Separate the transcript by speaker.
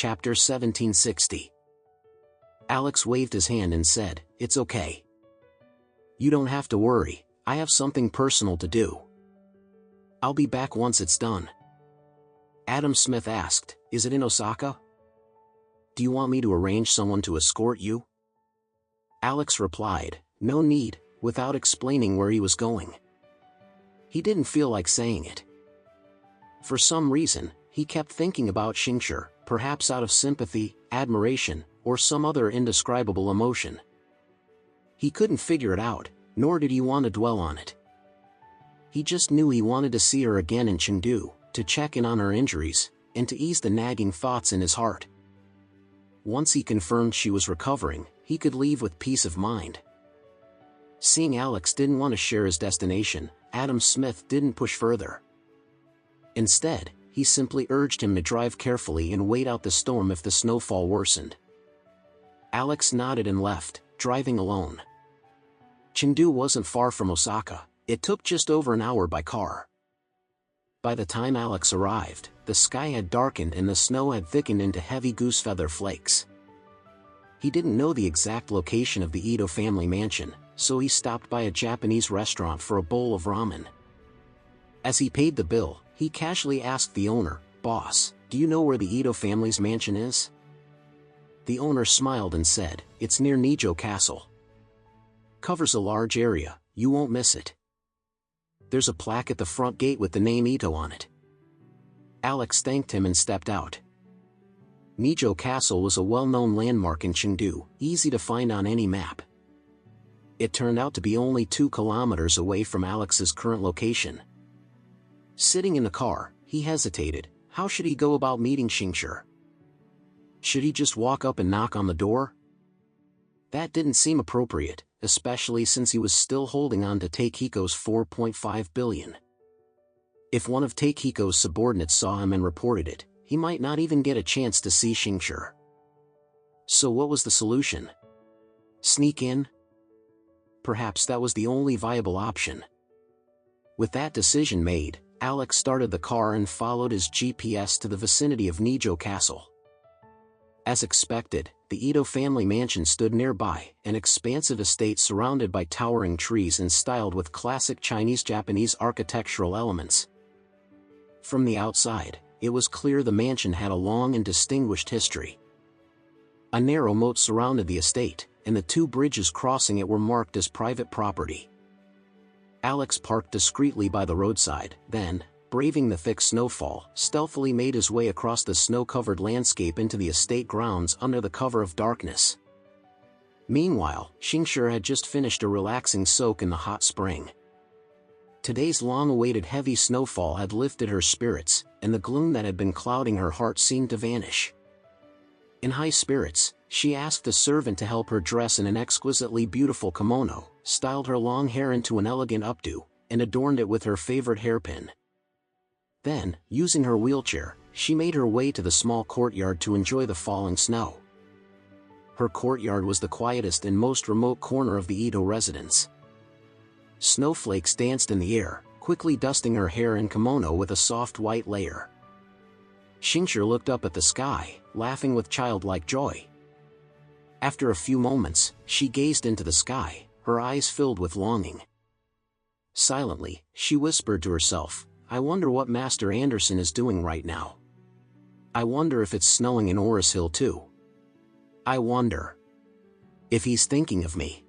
Speaker 1: Chapter 1760. Alex waved his hand and said, "It's okay. You don't have to worry, I have something personal to do. I'll be back once it's done." Adam Smith asked, "Is it in Osaka? Do you want me to arrange someone to escort you?" Alex replied, "No need," without explaining where he was going. He didn't feel like saying it. For some reason, he kept thinking about Xingshi, perhaps out of sympathy, admiration, or some other indescribable emotion. He couldn't figure it out, nor did he want to dwell on it. He just knew he wanted to see her again in Chengdu, to check in on her injuries, and to ease the nagging thoughts in his heart. Once he confirmed she was recovering, he could leave with peace of mind. Seeing Alex didn't want to share his destination, Adam Smith didn't push further. Instead, he simply urged him to drive carefully and wait out the storm if the snowfall worsened. Alex nodded and left, driving alone. Chengdu wasn't far from Osaka. It took just over an hour by car. By the time Alex arrived, the sky had darkened and the snow had thickened into heavy goosefeather flakes. He didn't know the exact location of the Ito family mansion, so he stopped by a Japanese restaurant for a bowl of ramen. As he paid the bill, he casually asked the owner, "Boss, do you know where the Ito family's mansion is?" The owner smiled and said, "It's near Nijo Castle. Covers a large area, you won't miss it. There's a plaque at the front gate with the name Ito on it." Alex thanked him and stepped out. Nijo Castle was a well-known landmark in Chengdu, easy to find on any map. It turned out to be only 2 kilometers away from Alex's current location. Sitting in the car, he hesitated. How should he go about meeting Xingshi? Should he just walk up and knock on the door? That didn't seem appropriate, especially since he was still holding on to Takehiko's 4.5 billion. If one of Takehiko's subordinates saw him and reported it, he might not even get a chance to see Xingshi. So what was the solution? Sneak in? Perhaps that was the only viable option. With that decision made, Alex started the car and followed his GPS to the vicinity of Nijo Castle. As expected, the Ito family mansion stood nearby, an expansive estate surrounded by towering trees and styled with classic Chinese-Japanese architectural elements. From the outside, it was clear the mansion had a long and distinguished history. A narrow moat surrounded the estate, and the 2 bridges crossing it were marked as private property. Alex parked discreetly by the roadside, then, braving the thick snowfall, stealthily made his way across the snow-covered landscape into the estate grounds under the cover of darkness. Meanwhile, Xingshi had just finished a relaxing soak in the hot spring. Today's long-awaited heavy snowfall had lifted her spirits, and the gloom that had been clouding her heart seemed to vanish. In high spirits, she asked the servant to help her dress in an exquisitely beautiful kimono, styled her long hair into an elegant updo, and adorned it with her favorite hairpin. Then, using her wheelchair, she made her way to the small courtyard to enjoy the falling snow. Her courtyard was the quietest and most remote corner of the Ito residence. Snowflakes danced in the air, quickly dusting her hair and kimono with a soft white layer. Xingshi looked up at the sky, laughing with childlike joy. After a few moments, she gazed into the sky, her eyes filled with longing. Silently, she whispered to herself, "I wonder what Master Anderson is doing right now. I wonder if it's snowing in Oris Hill too. I wonder if he's thinking of me."